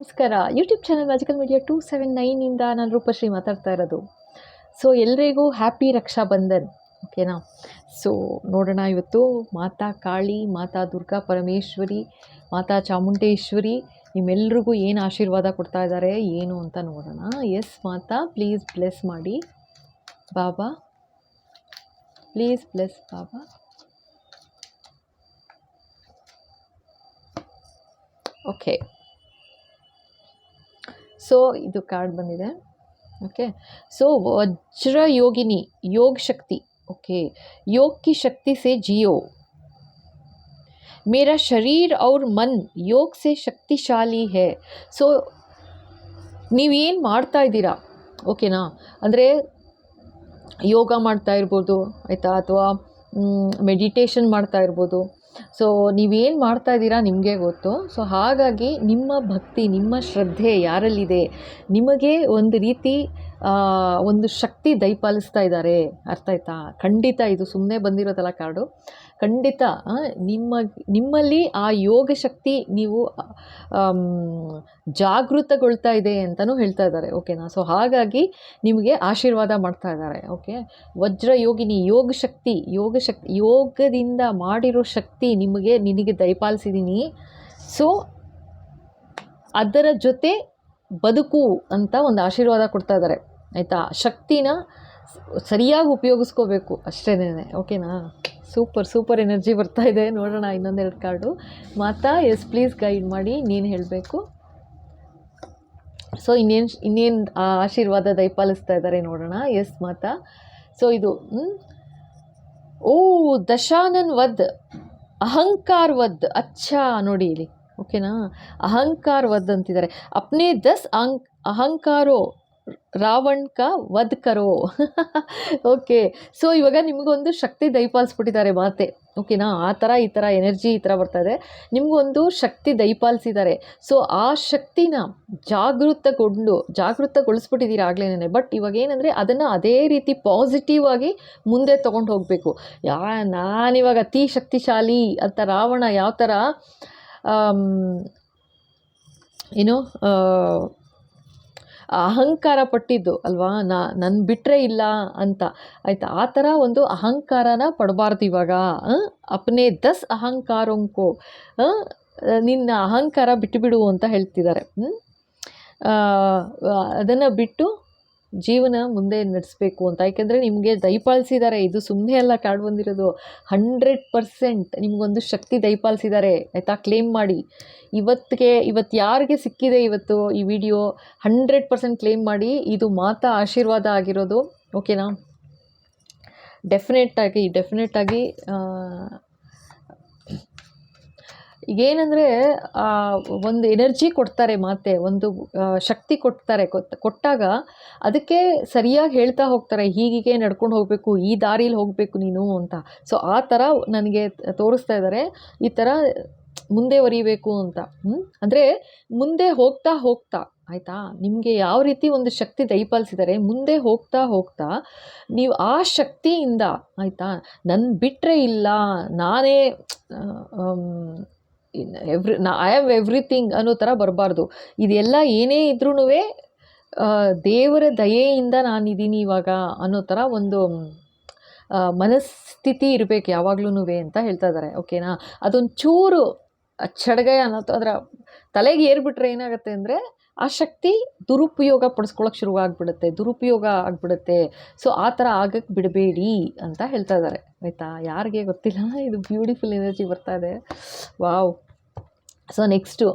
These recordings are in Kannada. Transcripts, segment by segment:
ನಮಸ್ಕಾರ. ಯೂಟ್ಯೂಬ್ ಚಾನಲ್ ಮ್ಯಾಜಿಕಲ್ ಮೀಡಿಯಾ 279 ಇಂದ ನಾನು ರೂಪಶ್ರೀ ಮಾತಾಡ್ತಾ ಇರೋದು. ಸೊ ಎಲ್ರಿಗೂ ಹ್ಯಾಪಿ ರಕ್ಷಾ ಬಂಧನ್. ಓಕೆನಾ? ಸೊ ನೋಡೋಣ, ಇವತ್ತು ಮಾತಾ ಕಾಳಿ, ಮಾತಾ ದುರ್ಗಾ ಪರಮೇಶ್ವರಿ, ಮಾತಾ ಚಾಮುಂಡೇಶ್ವರಿ ನಿಮ್ಮೆಲ್ರಿಗೂ ಏನು ಆಶೀರ್ವಾದ ಕೊಡ್ತಾ ಇದ್ದಾರೆ ಏನು ಅಂತ ನೋಡೋಣ. ಎಸ್ ಮಾತಾ, ಪ್ಲೀಸ್ ಬ್ಲೆಸ್ ಮಾಡಿ. Baba please bless Baba. Okay, so ಇದು ಕಾರ್ಡ್ ಬಂದಿದೆ. ओके, सो वज्र योगिनी, योग शक्ति. ओके, योग की शक्ति से जियो. मेरा शरीर और मन योग से शक्तिशाली है. ಸೊ ನೀವೇನು ಮಾಡ್ತಾ ಇದ್ದೀರಾ, ಓಕೆನಾ, ಅಂದರೆ ಯೋಗ ಮಾಡ್ತಾ ಇರ್ಬೋದು ಆಯಿತಾ, ಅಥವಾ ಮೆಡಿಟೇಷನ್ ಮಾಡ್ತಾ ಇರ್ಬೋದು. ಸೊ ನೀವೇನು ಮಾಡ್ತಾ ಇದ್ದೀರಾ ನಿಮಗೆ ಗೊತ್ತು. ಸೊ ಹಾಗಾಗಿ ನಿಮ್ಮ ಭಕ್ತಿ, ನಿಮ್ಮ ಶ್ರದ್ಧೆ ಯಾರಲ್ಲಿದೆ, ನಿಮಗೆ ಒಂದು ರೀತಿ ಒಂದು ಶಕ್ತಿ ದಯಪಾಲಿಸ್ತಾ ಇದ್ದಾರೆ. ಅರ್ಥ ಆಯ್ತಾ? ಖಂಡಿತ ಇದು ಸುಮ್ಮನೆ ಬಂದಿರೋದಲ್ಲ ಕಾರ್ಡು. ಖಂಡಿತ ನಿಮ್ಮಲ್ಲಿ ಆ ಯೋಗ ಶಕ್ತಿ ನೀವು ಜಾಗೃತಗೊಳ್ತಾ ಇದೆ ಅಂತಲೂ ಹೇಳ್ತಾ ಇದ್ದಾರೆ. ಓಕೆನಾ? ಸೊ ಹಾಗಾಗಿ ನಿಮಗೆ ಆಶೀರ್ವಾದ ಮಾಡ್ತಾ ಇದ್ದಾರೆ. ಓಕೆ, ವಜ್ರ ಯೋಗಿನಿ, ಯೋಗದಿಂದ ಮಾಡಿರೋ ಶಕ್ತಿ ನಿನಗೆ ದಯಪಾಲಿಸಿದ್ದೀನಿ. ಸೊ ಅದರ ಜೊತೆ ಬದುಕು ಅಂತ ಒಂದು ಆಶೀರ್ವಾದ ಕೊಡ್ತಾ ಇದ್ದಾರೆ. ಆಯಿತಾ? ಶಕ್ತಿನ ಸರಿಯಾಗಿ ಉಪಯೋಗಿಸ್ಕೋಬೇಕು ಅಷ್ಟೇನೆ. ಓಕೆನಾ? ಸೂಪರ್ ಎನರ್ಜಿ ಬರ್ತಾ ಇದೆ. ನೋಡೋಣ ಇನ್ನೊಂದೆರಡು ಕಾರ್ಡು. ಮಾತಾ, ಎಸ್ ಪ್ಲೀಸ್ ಗೈಡ್ ಮಾಡಿ, ನೀನು ಹೇಳಬೇಕು. ಸೊ ಇನ್ನೇನು ಆಶೀರ್ವಾದ ದಯಪಾಲಿಸ್ತಾ ಇದ್ದಾರೆ ನೋಡೋಣ. ಎಸ್ ಮಾತಾ. ಸೊ ಇದು ಓ ದಶಾನನ್ ವದ್, ಅಹಂಕಾರ ವದ್. ಅಚ್ಚಾ, ನೋಡಿ ಇಲ್ಲಿ. ಓಕೆನಾ? ಅಹಂಕಾರ ವದ್ ಅಂತಿದ್ದಾರೆ. ಅಪ್ನೇ 10 ಅಹಂಕಾರೋ ರಾವಣ್ ಕಾ ವಧ್ ಕರೋ. ಓಕೆ, ಸೊ ಇವಾಗ ನಿಮಗೊಂದು ಶಕ್ತಿ ದಯಪಾಲಿಸ್ಬಿಟ್ಟಿದ್ದಾರೆ ಮಾತೆ. ಓಕೆನಾ? ಆ ಥರ ಈ ಥರ ಎನರ್ಜಿ ಈ ಥರ ಬರ್ತಾ ಇದೆ. ನಿಮಗೊಂದು ಶಕ್ತಿ ದಯಪಾಲಿಸಿದ್ದಾರೆ. ಸೊ ಆ ಶಕ್ತಿನ ಜಾಗೃತಗೊಳಿಸ್ಬಿಟ್ಟಿದ್ದೀರಾ ಆಗ್ಲೇನೆ. ಬಟ್ ಇವಾಗ ಏನಂದರೆ ಅದನ್ನು ಅದೇ ರೀತಿ ಪಾಸಿಟಿವ್ ಆಗಿ ಮುಂದೆ ತೊಗೊಂಡು ಹೋಗಬೇಕು. ನಾನಿವಾಗ ಅತಿ ಶಕ್ತಿಶಾಲಿ ಅಂತ ರಾವಣ ಯಾವ ಥರ ಅಹಂಕಾರ ಪಟ್ಟಿದ್ದು ಅಲ್ವಾ, ನನ್ನ ಬಿಟ್ಟರೆ ಇಲ್ಲ ಅಂತ. ಆಯಿತಾ? ಆ ಥರ ಒಂದು ಅಹಂಕಾರನ ಪಡಬಾರ್ದು ಇವಾಗ. ಅಪ್ನೇ 10 ಅಹಂಕಾರೋಂಕೋ, ನಿನ್ನ ಅಹಂಕಾರ ಬಿಟ್ಟುಬಿಡು ಅಂತ ಹೇಳ್ತಿದ್ದಾರೆ. ಅದನ್ನು ಬಿಟ್ಟು ಜೀವನ ಮುಂದೆ ನಡೆಸಬೇಕು ಅಂತ. ಯಾಕೆಂದರೆ ನಿಮಗೆ ದಯಪಾಲಿಸಿದ್ದಾರೆ. ಇದು ಸುಮ್ಮನೆ ಎಲ್ಲ ಕಾರ್ಡ್ ಬಂದಿರೋದು. 100% ನಿಮಗೊಂದು ಶಕ್ತಿ ದಯಪಾಲಿಸಿದ್ದಾರೆ. ಆಯಿತಾ? ಕ್ಲೇಮ್ ಮಾಡಿ. ಇವತ್ತು ಯಾರಿಗೆ ಸಿಕ್ಕಿದೆ ಇವತ್ತು ಈ ವಿಡಿಯೋ, 100% ಕ್ಲೇಮ್ ಮಾಡಿ. ಇದು ಮಾತಾ ಆಶೀರ್ವಾದ ಆಗಿರೋದು. ಓಕೆನಾ? ಡೆಫಿನೆಟ್ಟಾಗಿ ಈಗೇನೆಂದರೆ ಒಂದು ಎನರ್ಜಿ ಕೊಡ್ತಾರೆ ಮಾತೆ, ಒಂದು ಶಕ್ತಿ ಕೊಟ್ಟಾಗ ಅದಕ್ಕೆ ಸರಿಯಾಗಿ ಹೇಳ್ತಾ ಹೋಗ್ತಾರೆ, ಹೀಗೆ ನಡ್ಕೊಂಡು ಹೋಗಬೇಕು, ಈ ದಾರಿಲಿ ಹೋಗಬೇಕು ನೀನು ಅಂತ. ಸೊ ಆ ಥರ ನನಗೆ ತೋರಿಸ್ತಾ ಇದ್ದಾರೆ, ಈ ಥರ ಮುಂದೆ ಒರಿಬೇಕು ಅಂತ. ಅಂದರೆ ಮುಂದೆ ಹೋಗ್ತಾ ಆಯಿತಾ, ನಿಮಗೆ ಯಾವ ರೀತಿ ಒಂದು ಶಕ್ತಿ ದಯಪಾಲಿಸಿದ್ದಾರೆ, ಮುಂದೆ ಹೋಗ್ತಾ ನೀವು ಆ ಶಕ್ತಿಯಿಂದ, ಆಯಿತಾ, ನನ್ನ ಬಿಟ್ಟರೆ ಇಲ್ಲ, ನಾನೇ ಐ ಆಮ್ ಎವ್ರಿಥಿಂಗ್ ಅನ್ನೋ ಥರ ಬರಬಾರ್ದು. ಇದೆಲ್ಲ ಏನೇ ಇದ್ರೂ ದೇವರ ದಯೆಯಿಂದ ನಾನಿದ್ದೀನಿ ಇವಾಗ ಅನ್ನೋ ಥರ ಒಂದು ಮನಸ್ಥಿತಿ ಇರಬೇಕು ಯಾವಾಗ್ಲೂ ಅಂತ ಹೇಳ್ತಾ ಇದ್ದಾರೆ. ಓಕೆನಾ? ಅದೊಂದು ಚೂರು ಚಡಗಯ ಅನ್ನೋ ಅದರ ತಲೆಗೆ ಏರ್ಬಿಟ್ರೆ ಏನಾಗುತ್ತೆ ಅಂದರೆ ಆ ಶಕ್ತಿ ದುರುಪಯೋಗ ಪಡಿಸ್ಕೊಳ್ಳೋಕೆ ದುರುಪಯೋಗ ಆಗಿಬಿಡುತ್ತೆ. ಸೊ ಆ ಥರ ಆಗಕ್ಕೆ ಬಿಡಬೇಡಿ ಅಂತ ಹೇಳ್ತಾ ಇದ್ದಾರೆ. ಆಯಿತಾ? ಯಾರಿಗೆ ಗೊತ್ತಿಲ್ಲ, ಇದು ಬ್ಯೂಟಿಫುಲ್ ಎನರ್ಜಿ ಬರ್ತಾ ಇದೆ. ವಾವ್. ಸೊ ನೆಕ್ಸ್ಟು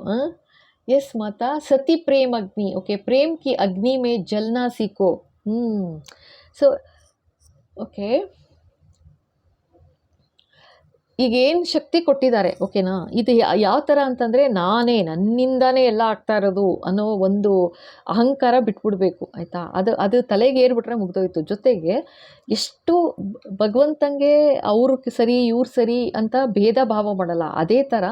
ಎಸ್ ಮಾತಾ, ಸತಿ ಪ್ರೇಮ್ ಅಗ್ನಿ. ಓಕೆ, ಪ್ರೇಮ್ ಕಿ ಅಗ್ನಿ ಮೇ ಜಲ್ನಾ ಸೀಕೋ. ಸೊ ಓಕೆ, ಈಗೇನು ಶಕ್ತಿ ಕೊಟ್ಟಿದ್ದಾರೆ, ಓಕೆನಾ, ಇದು ಯಾವ ಥರ ಅಂತಂದರೆ ನನ್ನಿಂದಾನೇ ಎಲ್ಲ ಆಗ್ತಾ ಇರೋದು ಅನ್ನೋ ಒಂದು ಅಹಂಕಾರ ಬಿಟ್ಬಿಡ್ಬೇಕು. ಆಯಿತಾ? ಅದು ತಲೆಗೆ ಏರ್ಬಿಟ್ರೆ ಮುಗ್ದೋಯ್ತು. ಜೊತೆಗೆ ಎಷ್ಟು ಭಗವಂತಂಗೆ ಅವರು ಸರಿ ಇವ್ರು ಸರಿ ಅಂತ ಭೇದ ಭಾವ ಮಾಡಲ್ಲ. ಅದೇ ಥರ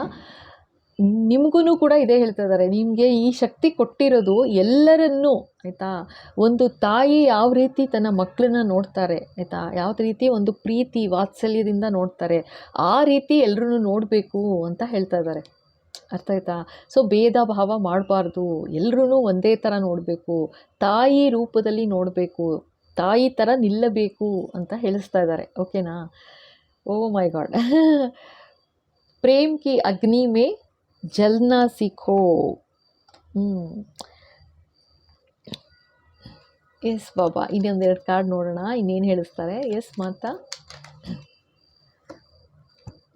ನಿಮಗೂ ಕೂಡ ಇದೇ ಹೇಳ್ತಾ ಇದ್ದಾರೆ, ನಿಮಗೆ ಈ ಶಕ್ತಿ ಕೊಟ್ಟಿರೋದು ಎಲ್ಲರನ್ನೂ. ಆಯಿತಾ? ಒಂದು ತಾಯಿ ಯಾವ ರೀತಿ ತನ್ನ ಮಕ್ಕಳನ್ನ ನೋಡ್ತಾರೆ, ಆಯಿತಾ, ಯಾವ ರೀತಿ ಒಂದು ಪ್ರೀತಿ ವಾತ್ಸಲ್ಯದಿಂದ ನೋಡ್ತಾರೆ, ಆ ರೀತಿ ಎಲ್ಲರೂ ನೋಡಬೇಕು ಅಂತ ಹೇಳ್ತಾ ಇದ್ದಾರೆ. ಅರ್ಥ ಆಯ್ತಾ? ಸೊ ಭೇದ ಭಾವ ಮಾಡಬಾರ್ದು, ಎಲ್ಲರೂ ಒಂದೇ ಥರ ನೋಡಬೇಕು, ತಾಯಿ ರೂಪದಲ್ಲಿ ನೋಡಬೇಕು, ತಾಯಿ ಥರ ನಿಲ್ಲಬೇಕು ಅಂತ ಹೇಳಿಸ್ತಾ ಇದ್ದಾರೆ. ಓಕೆನಾ? ಓ ಮೈ ಗಾಡ್. ಪ್ರೇಮ್ ಕಿ ಅಗ್ನಿ ಮೇ ಜಲ್ನಾ ಸಿಖೋ. ಎಸ್ ಬಾಬಾ, ಇನ್ನೊಂದೆರಡು ಕಾರ್ಡ್ ನೋಡೋಣ ಇನ್ನೇನು ಹೇಳಿಸ್ತಾರೆ. ಎಸ್ ಮಾತಾ.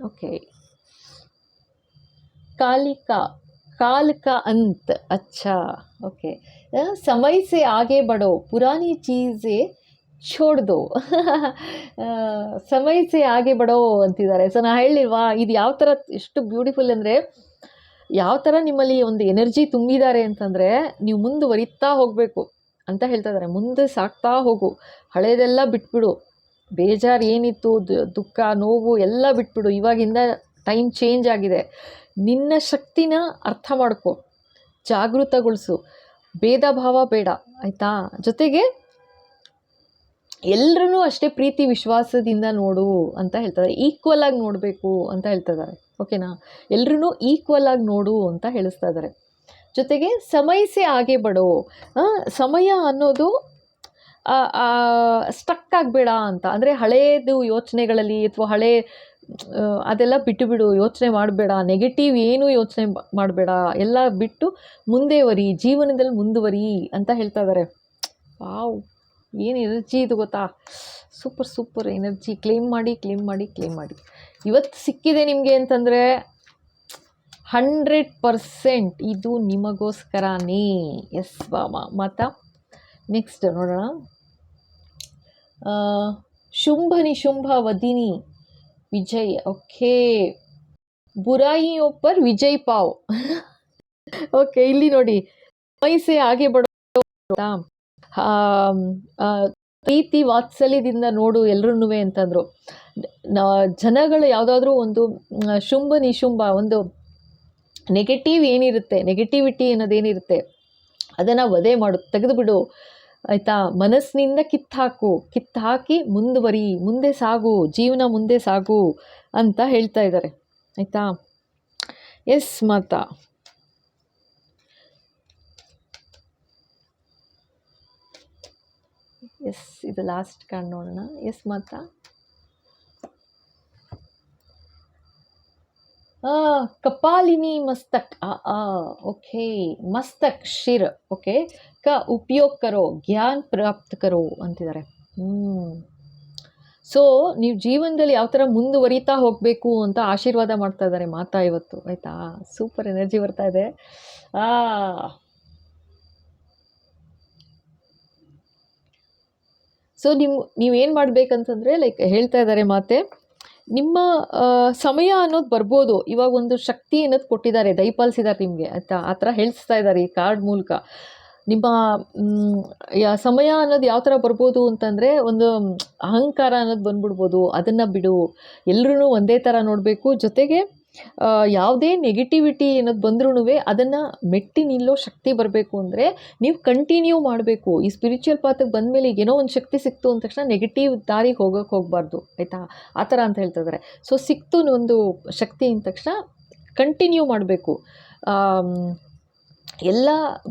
ओके, कालिका, काल का अंत. अच्छा, ओके. समय से आगे बढ़ो, पुरानी चीज़ें छोड़ दो. ಸಮಯ ಸೆ ಆಗೆ ಬಡೋ ಅಂತಿದ್ದಾರೆ. ಸೊ ನಾ ಹೇಳಿಲ್ವಾ, ಇದು ಯಾವ ಥರ ಎಷ್ಟು ಬ್ಯೂಟಿಫುಲ್ ಅಂದರೆ, ಯಾವ ಥರ ನಿಮ್ಮಲ್ಲಿ ಒಂದು ಎನರ್ಜಿ ತುಂಬಿದ್ದಾರೆ ಅಂತಂದರೆ ನೀವು ಮುಂದುವರಿತಾ ಹೋಗಬೇಕು ಅಂತ ಹೇಳ್ತಾ ಇದ್ದಾರೆ. ಮುಂದೆ ಸಾಕ್ತಾ ಹೋಗು, ಹಳೇದೆಲ್ಲ ಬಿಟ್ಬಿಡು, ಬೇಜಾರು ಏನಿತ್ತು, ದುಃಖ ನೋವು ಎಲ್ಲ ಬಿಟ್ಬಿಡು. ಇವಾಗಿಂದ ಟೈಮ್ ಚೇಂಜ್ ಆಗಿದೆ. ನಿನ್ನ ಶಕ್ತಿನ ಅರ್ಥ ಮಾಡ್ಕೊ, ಜಾಗೃತಗೊಳಿಸು, ಭೇದ ಭಾವ ಬೇಡ, ಆಯಿತಾ? ಜೊತೆಗೆ ಎಲ್ಲರೂ ಅಷ್ಟೇ ಪ್ರೀತಿ ವಿಶ್ವಾಸದಿಂದ ನೋಡು ಅಂತ ಹೇಳ್ತಾರೆ. ಈಕ್ವಲ್ ಆಗಿ ನೋಡಬೇಕು ಅಂತ ಹೇಳ್ತಾ ಇದ್ದಾರೆ. ಓಕೆನಾ? ಎಲ್ಲರೂ ಈಕ್ವಲ್ ಆಗಿ ನೋಡು ಅಂತ ಹೇಳಿಸ್ತಾ ಇದ್ದಾರೆ. ಜೊತೆಗೆ ಸಮಯಸೆ ಆಗೆ ಬಡೋ, ಸಮಯ ಅನ್ನೋದು ಸ್ಟಕ್ ಆಗಬೇಡ ಅಂತ. ಅಂದರೆ ಹಳೇದು ಯೋಚನೆಗಳಲ್ಲಿ ಅಥವಾ ಹಳೇ ಅದೆಲ್ಲ ಬಿಟ್ಟು ಬಿಡು, ಯೋಚನೆ ಮಾಡಬೇಡ, ನೆಗೆಟಿವ್ ಏನೂ ಯೋಚನೆ ಮಾಡಬೇಡ, ಎಲ್ಲ ಬಿಟ್ಟು ಮುಂದೆ ವರಿ, ಜೀವನದಲ್ಲಿ ಮುಂದುವರಿ ಅಂತ ಹೇಳ್ತಾ ಇದ್ದಾರೆ. ವಾವ್, ಏನು ಎನರ್ಜಿ ಇದು ಗೊತ್ತಾ? Super super energy. ಕ್ಲೇಮ್ ಮಾಡಿ ಕ್ಲೇಮ್ ಮಾಡಿ ಕ್ಲೇಮ್ ಮಾಡಿ. ಇವತ್ತು ಸಿಕ್ಕಿದೆ ನಿಮಗೆ ಅಂತಂದರೆ 100% ಇದು ನಿಮಗೋಸ್ಕರನೇ. ಎಸ್ ಬಾಮಾ ಮಾತಾ. ನೆಕ್ಸ್ಟ್ ನೋಡೋಣ. शुंभ निशुंभ वदिनी विजय. ओके, बुराइयों पर विजय पाओ. ओके, ಇಲ್ಲಿ ನೋಡಿ, ಸಮಯಸೆ ಆಗೆ ಬಡೋ, ಪ್ರೀತಿ ವಾತ್ಸಲ್ಯದಿಂದ ನೋಡು ಎಲ್ಲರನ್ನೂ ಅಂತಂದರು. ಜನಗಳು ಯಾವುದಾದ್ರೂ ಒಂದು ಶುಂಭ ನಿಶುಂಭ, ಒಂದು ನೆಗೆಟಿವ್ ಏನಿರುತ್ತೆ, ನೆಗೆಟಿವಿಟಿ ಅನ್ನೋದೇನಿರುತ್ತೆ ಅದನ್ನು ವಧೆ ಮಾಡು, ತೆಗೆದುಬಿಡು, ಆಯಿತಾ? ಮನಸ್ಸಿನಿಂದ ಕಿತ್ತಾಕಿ ಮುಂದುವರಿ, ಮುಂದೆ ಸಾಗು, ಜೀವನ ಮುಂದೆ ಸಾಗು ಅಂತ ಹೇಳ್ತಾ ಇದ್ದಾರೆ. ಆಯಿತಾ? ಎಸ್ ಮಾತಾ. ಎಸ್, ಇದು ಲಾಸ್ಟ್ ಕಾರ್ಡ್ ನೋಡೋಣ. ಎಸ್ ಮಾತಾ. कपालिनी मस्तक. ओके, मस्तक शिर. ओके, का उपयोग करो, ज्ञान प्राप्त करो ಅಂತಿದ್ದಾರೆ. ಸೊ ನೀವು ಜೀವನದಲ್ಲಿ ಯಾವ ಥರ ಮುಂದುವರಿತಾ ಹೋಗಬೇಕು ಅಂತ ಆಶೀರ್ವಾದ ಮಾಡ್ತಾ ಇದ್ದಾರೆ ಮಾತಾ ಇವತ್ತು. ಆಯಿತಾ? ಸೂಪರ್ ಎನರ್ಜಿ ಬರ್ತಾ ಇದೆ. ಸೊ ನೀವೇನು ಮಾಡಬೇಕಂತಂದರೆ, ಲೈಕ್ ಹೇಳ್ತಾ ಇದ್ದಾರೆ ಮಾತೆ, ನಿಮ್ಮ ಸಮಯ ಅನ್ನೋದು ಬರ್ಬೋದು. ಇವಾಗ ಒಂದು ಶಕ್ತಿ ಅನ್ನೋದು ಕೊಟ್ಟಿದ್ದಾರೆ, ದಯಪಾಲಿಸಿದ್ದಾರೆ ನಿಮಗೆ, ಆಯಿತಾ? ಆ ಥರ ಹೇಳಿಸ್ತಾ ಇದ್ದಾರೆ ಈ ಕಾರ್ಡ್ ಮೂಲಕ. ನಿಮ್ಮ ಸಮಯ ಅನ್ನೋದು ಯಾವ ಥರ ಬರ್ಬೋದು ಅಂತಂದರೆ, ಒಂದು ಅಹಂಕಾರ ಅನ್ನೋದು ಬಂದ್ಬಿಡ್ಬೋದು. ಅದನ್ನು ಬಿಡು, ಎಲ್ಲರೂ ಒಂದೇ ಥರ ನೋಡಬೇಕು. ಜೊತೆಗೆ ಯಾವುದೇ ನೆಗೆಟಿವಿಟಿ ಅನ್ನೋದು ಬಂದ್ರೂ ಅದನ್ನು ಮೆಟ್ಟಿ ನಿಲ್ಲೋ ಶಕ್ತಿ ಬರಬೇಕು ಅಂದರೆ ನೀವು ಕಂಟಿನ್ಯೂ ಮಾಡಬೇಕು. ಈ ಸ್ಪಿರಿಚುವಲ್ ಪಾತ್ಗೆ ಬಂದಮೇಲೆ ಈಗ ಏನೋ ಒಂದು ಶಕ್ತಿ ಸಿಕ್ತು ಅಂದ ತಕ್ಷಣ ನೆಗೆಟಿವ್ ದಾರಿಗೆ ಹೋಗಬಾರ್ದು, ಆಯಿತಾ? ಆ ಥರ ಅಂತ ಹೇಳ್ತಿದ್ದಾರೆ. ಸೊ ಸಿಕ್ತು ಒಂದು ಶಕ್ತಿ ಅಂದ ತಕ್ಷಣ ಕಂಟಿನ್ಯೂ ಮಾಡಬೇಕು, ಎಲ್ಲ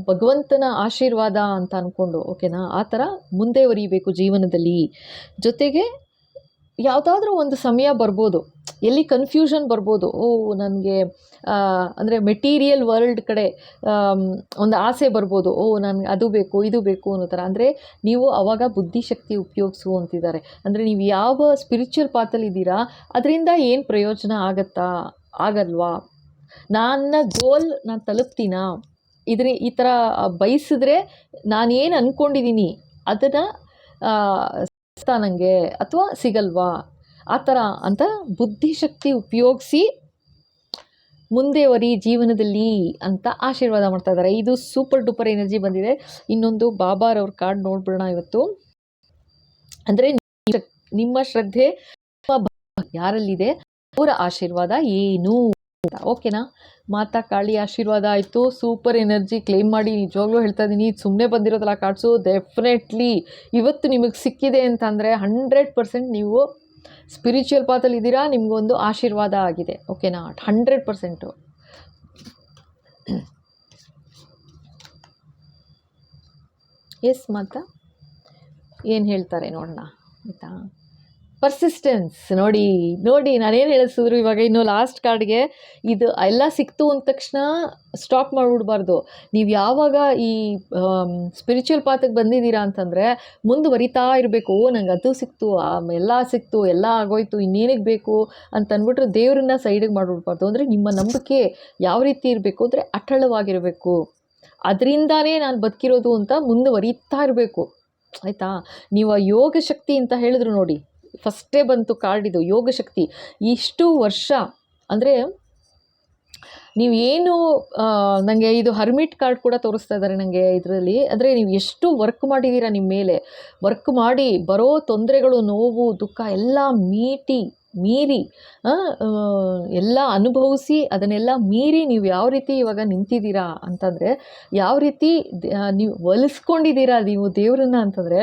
ಭಗವಂತನ ಆಶೀರ್ವಾದ ಅಂತ ಅಂದ್ಕೊಂಡು. ಓಕೆನಾ? ಆ ಥರ ಮುಂದೆ ವರಿಬೇಕು ಜೀವನದಲ್ಲಿ. ಜೊತೆಗೆ ಯಾವುದಾದ್ರೂ ಒಂದು ಸಮಯ ಬರ್ಬೋದು, ಎಲ್ಲಿ ಕನ್ಫ್ಯೂಷನ್ ಬರ್ಬೋದು. ನನಗೆ ಅಂದರೆ ಮೆಟೀರಿಯಲ್ ವರ್ಲ್ಡ್ ಕಡೆ ಒಂದು ಆಸೆ ಬರ್ಬೋದು. ನನಗೆ ಅದು ಬೇಕು ಇದು ಬೇಕು ಅನ್ನೋ ಥರ. ಅಂದರೆ ನೀವು ಆವಾಗ ಬುದ್ಧಿಶಕ್ತಿ ಉಪಯೋಗಿಸು ಅಂತಿದ್ದಾರೆ. ಅಂದರೆ ನೀವು ಯಾವ ಸ್ಪಿರಿಚುವಲ್ ಪಾತಲ್ಲಿದ್ದೀರಾ ಅದರಿಂದ ಏನು ಪ್ರಯೋಜನ ಆಗಲ್ವಾ? ನನ್ನ ಗೋಲ್ ನಾನು ತಲುಪ್ತೀನಾ? ಈ ಥರ ಬಯಸಿದ್ರೆ ನಾನೇನು ಅಂದ್ಕೊಂಡಿದ್ದೀನಿ ಅದನ್ನು ನನಗೆ ಅಥವಾ ಸಿಗಲ್ವಾ, ಆ ಥರ ಅಂತ ಬುದ್ಧಿಶಕ್ತಿ ಉಪಯೋಗಿಸಿ ಮುಂದೆ ವರಿ ಜೀವನದಲ್ಲಿ ಅಂತ ಆಶೀರ್ವಾದ ಮಾಡ್ತಾ ಇದ್ದಾರೆ. ಇದು ಸೂಪರ್ ಡೂಪರ್ ಎನರ್ಜಿ ಬಂದಿದೆ. ಇನ್ನೊಂದು ಬಾಬಾರವ್ರ ಕಾರ್ಡ್ ನೋಡ್ಬಿಡೋಣ ಇವತ್ತು. ಅಂದರೆ ನಿಮ್ಮ ಶ್ರದ್ಧೆ ಯಾರಲ್ಲಿದೆ ಅವರ ಆಶೀರ್ವಾದ ಏನು ಅಂತ. ಓಕೆನಾ? ಮಾತಾ ಕಾಳಿ ಆಶೀರ್ವಾದ ಆಯಿತು. ಸೂಪರ್ ಎನರ್ಜಿ ಕ್ಲೇಮ್ ಮಾಡಿ. ನಿಜವಾಗ್ಲೂ ಹೇಳ್ತಾ ಇದ್ದೀನಿ, ಸುಮ್ಮನೆ ಬಂದಿರೋದಲ್ಲ ಕಾರ್ಡ್ಸು. ಡೆಫಿನೆಟ್ಲಿ ಇವತ್ತು ನಿಮಗೆ ಸಿಕ್ಕಿದೆ ಅಂತಂದರೆ 100% ನೀವು ಸ್ಪಿರಿಚುವಲ್ ಪಾತಲ್ಲಿ ಇದ್ದೀರಾ, ನಿಮಗೊಂದು ಆಶೀರ್ವಾದ ಆಗಿದೆ. ಓಕೆನಾ? 100%. ಎಸ್ ಮಾತಾ ಏನು ಹೇಳ್ತಾರೆ ನೋಡೋಣ ಆಯಿತಾ. ಪರ್ಸಿಸ್ಟೆನ್ಸ್ ನೋಡಿ ನೋಡಿ ನಾನೇನು ಹೇಳಿಸಿದ್ರು ಇವಾಗ ಇನ್ನು ಲಾಸ್ಟ್ ಕಾರ್ಡ್ಗೆ ಇದು ಎಲ್ಲ ಸಿಕ್ತು ಅಂದ ತಕ್ಷಣ ಸ್ಟಾಪ್ ಮಾಡಿಬಿಡ್ಬಾರ್ದು. ನೀವು ಯಾವಾಗ ಈ ಸ್ಪಿರಿಚುವಲ್ ಪಾತಿಗೆ ಬಂದಿದ್ದೀರಾ ಅಂತಂದರೆ ಮುಂದುವರಿತಾ ಇರಬೇಕು. ನಂಗೆ ಅದು ಸಿಕ್ತು, ಎಲ್ಲ ಸಿಕ್ತು, ಎಲ್ಲ ಆಗೋಯ್ತು, ಇನ್ನೇನಿಗೆ ಬೇಕು ಅಂತ ಅಂದ್ಬಿಟ್ರೆ ದೇವ್ರನ್ನ ಸೈಡಿಗೆ ಮಾಡಿಬಿಡ್ಬಾರ್ದು. ಅಂದರೆ ನಿಮ್ಮ ನಂಬಿಕೆ ಯಾವ ರೀತಿ ಇರಬೇಕು ಅಂದರೆ ಅಟಳವಾಗಿರಬೇಕು. ಅದರಿಂದಾನೇ ನಾನು ಬದುಕಿರೋದು ಅಂತ ಮುಂದುವರಿತಾ ಇರಬೇಕು ಆಯಿತಾ. ನೀವು ಆ ಯೋಗ ಶಕ್ತಿ ಅಂತ ಹೇಳಿದ್ರು ನೋಡಿ, ಫಸ್ಟೇ ಬಂತು ಕಾರ್ಡ್ ಇದು ಯೋಗ ಶಕ್ತಿ. ಇಷ್ಟು ವರ್ಷ ಅಂದರೆ ನೀವು ಏನು ನನಗೆ ಇದು ಹರ್ಮಿಟ್ ಕಾರ್ಡ್ ಕೂಡ ತೋರಿಸ್ತಾ ಇದ್ದಾರೆ ನನಗೆ ಇದರಲ್ಲಿ. ಅಂದರೆ ನೀವು ಎಷ್ಟು ವರ್ಕ್ ಮಾಡಿದ್ದೀರಾ ನಿಮ್ಮ ಮೇಲೆ, ವರ್ಕ್ ಮಾಡಿ ಬರೋ ತೊಂದರೆಗಳು, ನೋವು, ದುಃಖ ಎಲ್ಲ ಮೀರಿ ಎಲ್ಲ ಅನುಭವಿಸಿ ಅದನ್ನೆಲ್ಲ ಮೀರಿ ನೀವು ಯಾವ ರೀತಿ ಇವಾಗ ನಿಂತಿದ್ದೀರಾ ಅಂತಂದರೆ, ಯಾವ ರೀತಿ ನೀವು ಒಲಿಸ್ಕೊಂಡಿದ್ದೀರಾ ನೀವು ದೇವರನ್ನ ಅಂತಂದರೆ,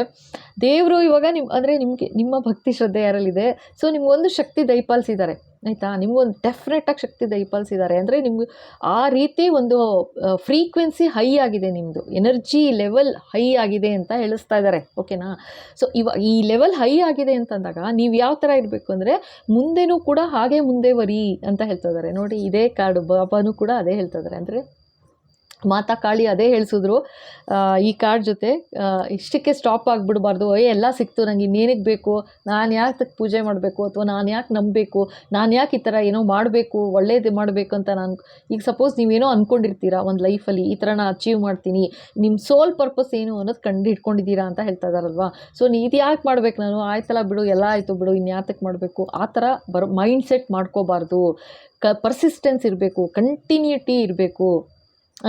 ದೇವರು ಇವಾಗ ಅಂದರೆ ನಿಮ್ಮ ಭಕ್ತಿ ಶ್ರದ್ಧೆ ಯಾರಲ್ಲಿದೆ, ಸೊ ನಿಮಗೊಂದು ಶಕ್ತಿ ದಯಪಾಲಿಸಿದ್ದಾರೆ ಆಯಿತಾ. ನಿಮಗೊಂದು ಡೆಫಿನೆಟಾಗಿ ಶಕ್ತಿ ದಯಪಾಲಿಸಿದ್ದಾರೆ. ಅಂದರೆ ನಿಮ್ಗೆ ಆ ರೀತಿ ಒಂದು ಫ್ರೀಕ್ವೆನ್ಸಿ ಹೈ ಆಗಿದೆ, ನಿಮ್ಮದು ಎನರ್ಜಿ ಲೆವೆಲ್ ಹೈ ಆಗಿದೆ ಅಂತ ಹೇಳಿಸ್ತಾ ಇದ್ದಾರೆ. ಓಕೆನಾ. ಸೊ ಇವಾಗ ಈ ಲೆವೆಲ್ ಹೈ ಆಗಿದೆ ಅಂತಂದಾಗ ನೀವು ಯಾವ ಥರ ಇರಬೇಕು ಅಂದರೆ ಮುಂದೆನೂ ಕೂಡ ಹಾಗೆ ಮುಂದೆವರಿ ಅಂತ ಹೇಳ್ತಾ ಇದ್ದಾರೆ ನೋಡಿ. ಇದೇ ಕಾರ್ಡು ಬಾಬಾನೂ ಕೂಡ ಅದೇ ಹೇಳ್ತಾ ಇದ್ದಾರೆ. ಅಂದರೆ ಮಾತಾ ಕಾಳಿ ಅದೇ ಹೇಳಿಸಿದ್ರು ಈ ಕಾರ್ಡ್ ಜೊತೆ. ಇಷ್ಟಕ್ಕೆ ಸ್ಟಾಪ್ ಆಗಿಬಿಡಬಾರ್ದು. ಎಲ್ಲ ಸಿಕ್ತು, ನನಗೆ ಇನ್ನೇನಿಗೆ ಬೇಕು, ನಾನು ಯಾಕೆ ಪೂಜೆ ಮಾಡಬೇಕು, ಅಥವಾ ನಾನು ಯಾಕೆ ನಂಬಬೇಕು, ನಾನು ಯಾಕೆ ಈ ಥರ ಏನೋ ಮಾಡಬೇಕು, ಒಳ್ಳೇದು ಮಾಡಬೇಕು ಅಂತ ನಾನು ಈಗ ಸಪೋಸ್ ನೀವೇನೋ ಅಂದ್ಕೊಂಡಿರ್ತೀರಾ ಒಂದು ಲೈಫಲ್ಲಿ ಈ ಥರ ನಾನು ಅಚೀವ್ ಮಾಡ್ತೀನಿ, ನಿಮ್ಮ ಸೋಲ್ ಪರ್ಪಸ್ ಏನು ಅನ್ನೋದು ಕಂಡು ಇಟ್ಕೊಂಡಿದ್ದೀರಾ ಅಂತ ಹೇಳ್ತಾ ಇದ್ದಾರಲ್ವಾ. ಸೊ ಇದು ಯಾಕೆ ಮಾಡ್ಬೇಕು ನಾನು, ಆಯ್ತಲ್ಲ ಬಿಡು, ಎಲ್ಲ ಆಯಿತು ಬಿಡು, ಇನ್ಯಾತಕ್ಕೆ ಮಾಡಬೇಕು, ಆ ಥರ ಮೈಂಡ್ ಸೆಟ್ ಮಾಡ್ಕೋಬಾರ್ದು. ಪರ್ಸಿಸ್ಟೆನ್ಸ್ ಇರಬೇಕು, ಕಂಟಿನ್ಯೂಟಿ ಇರಬೇಕು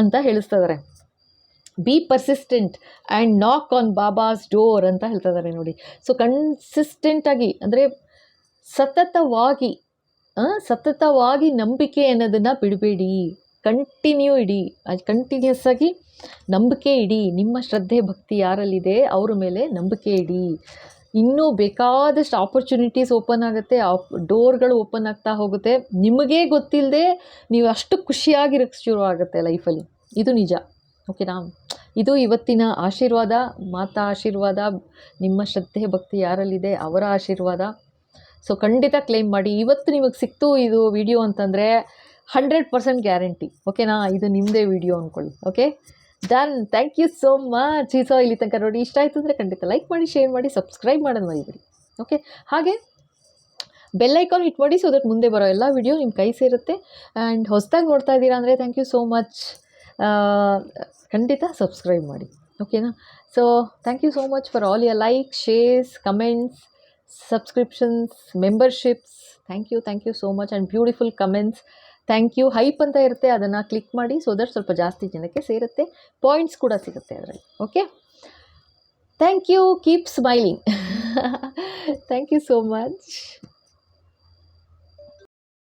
ಅಂತ ಹೇಳಿಸ್ತಾ ಇದ್ದಾರೆ. ಬಿ ಪರ್ಸಿಸ್ಟೆಂಟ್ ಆ್ಯಂಡ್ ನಾಕ್ ಆನ್ ಬಾಬಾಸ್ ಡೋರ್ ಅಂತ ಹೇಳ್ತಾ ಇದ್ದಾರೆ ನೋಡಿ. ಸೊ ಕನ್ಸಿಸ್ಟೆಂಟಾಗಿ ಅಂದರೆ ಸತತವಾಗಿ ನಂಬಿಕೆ ಅನ್ನೋದನ್ನು ಬಿಡಬೇಡಿ. ಕಂಟಿನ್ಯೂ ಇಡಿ, ಕಂಟಿನ್ಯೂಸ್ ಆಗಿ ನಂಬಿಕೆ ಇಡಿ. ನಿಮ್ಮ ಶ್ರದ್ಧೆ ಭಕ್ತಿ ಯಾರಲ್ಲಿದೆ ಅವ್ರ ಮೇಲೆ ನಂಬಿಕೆ ಇಡಿ. ಇನ್ನೂ ಬೇಕಾದಷ್ಟು ಆಪರ್ಚುನಿಟೀಸ್ ಓಪನ್ ಆಗುತ್ತೆ, ಡೋರ್ಗಳು ಓಪನ್ ಆಗ್ತಾ ಹೋಗುತ್ತೆ. ನಿಮಗೇ ಗೊತ್ತಿಲ್ಲದೆ ನೀವು ಅಷ್ಟು ಖುಷಿಯಾಗಿರೋಕ್ಕೆ ಶುರು ಆಗುತ್ತೆ ಲೈಫಲ್ಲಿ. ಇದು ನಿಜ. ಓಕೆನಾ. ಇದು ಇವತ್ತಿನ ಆಶೀರ್ವಾದ, ಮಾತಾ ಆಶೀರ್ವಾದ, ನಿಮ್ಮ ಶ್ರದ್ಧೆ ಭಕ್ತಿ ಯಾರಲ್ಲಿದೆ ಅವರ ಆಶೀರ್ವಾದ. ಸೊ ಖಂಡಿತ ಕ್ಲೇಮ್ ಮಾಡಿ. ಇವತ್ತು ನಿಮಗೆ ಸಿಕ್ತು ಇದು ವಿಡಿಯೋ ಅಂತಂದರೆ 100% ಗ್ಯಾರಂಟಿ. ಓಕೆನಾ. ಇದು ನಿಮ್ಮದೇ ವಿಡಿಯೋ ಅಂದ್ಕೊಳ್ಳಿ. Okay done. Thank you so much. So ಇಲ್ಲಿ ತನಕ ನೋಡಿ ಇಷ್ಟ ಆಯಿತು ಅಂದರೆ ಖಂಡಿತ ಲೈಕ್ ಮಾಡಿ, ಶೇರ್ ಮಾಡಿ, ಸಬ್ಸ್ಕ್ರೈಬ್ ಮಾಡೋದು ಮರಿಬೇಡಿ. ಓಕೆ. ಹಾಗೆ ಬೆಲ್ ಐಕಾನ್ ಹಿಟ್ ಮಾಡಿ, ಸೊ ದಟ್ ಮುಂದೆ ಬರೋ ಎಲ್ಲ ವಿಡಿಯೋ ನಿಮ್ಮ ಕೈ ಸೇರುತ್ತೆ. ಆ್ಯಂಡ್ ಹೊಸದಾಗಿ ನೋಡ್ತಾ ಇದ್ದೀರಾ ಅಂದರೆ ಥ್ಯಾಂಕ್ ಯು ಸೋ ಮಚ್. ಖಂಡಿತ ಸಬ್ಸ್ಕ್ರೈಬ್ ಮಾಡಿ. ಓಕೆನಾ. So thank you so much for all your like, shares, comments, subscriptions, memberships. Thank you so much and beautiful comments. Thank you. Hype ಅಂತ ಇರುತ್ತೆ, ಅದನ್ನು ಕ್ಲಿಕ್ ಮಾಡಿ, ಸೊ ದಟ್ ಸ್ವಲ್ಪ ಜಾಸ್ತಿ ಜನಕ್ಕೆ ಸೇರುತ್ತೆ, ಪಾಯಿಂಟ್ಸ್ ಕೂಡ ಸಿಗುತ್ತೆ ಅದರಲ್ಲಿ. Okay. Thank you. Keep smiling. Thank you so much.